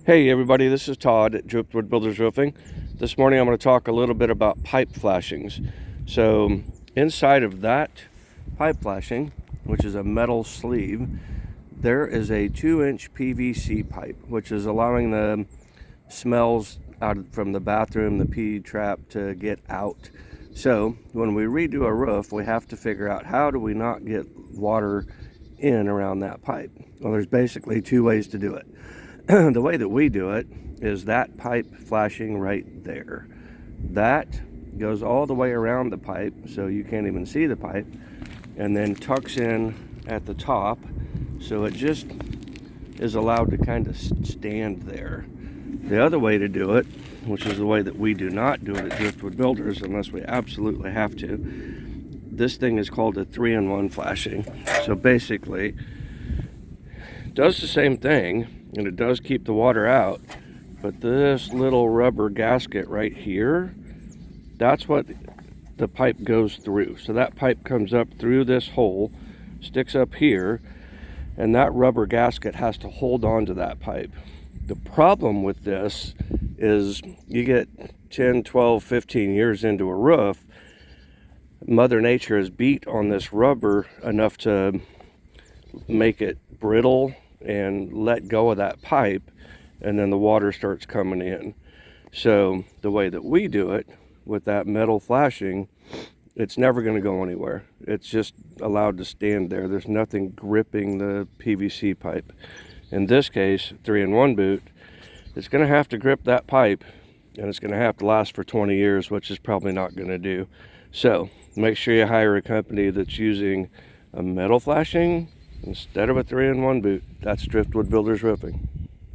Hey everybody, this is Todd at Driftwood Builders Roofing. This morning I'm going to talk a little bit about pipe flashings. So inside of that pipe flashing, which is a metal sleeve, there is a 2-inch PVC pipe, which is allowing the smells out from the bathroom, the pee trap, to get out. So when we redo a roof, we have to figure out how do we not get water in around that pipe. Well, there's basically two ways to do it. The way that we do it is that pipe flashing right there. That goes all the way around the pipe so you can't even see the pipe, and then tucks in at the top so it just is allowed to kind of stand there. The other way to do it, which is the way that we do not do it at Driftwood Builders unless we absolutely have to, this thing is called a 3-in-1 flashing. So basically it does the same thing, and it does keep the water out, but this little rubber gasket right here, that's what the pipe goes through. So that pipe comes up through this hole, sticks up here, and that rubber gasket has to hold on to that pipe. The problem with this is you get 10, 12, 15 years into a roof, Mother Nature has beat on this rubber enough to make it brittle and let go of that pipe, and then the water starts coming in. So the way that we do it with that metal flashing, it's never going to go anywhere. It's just allowed to stand there. There's nothing gripping the PVC pipe. In this case, 3-in-1 boot, it's going to have to grip that pipe, and it's going to have to last for 20 years, which is probably not going to do. So make sure you hire a company that's using a metal flashing instead of a 3-in-1 boot. That's Driftwood Builders Roofing.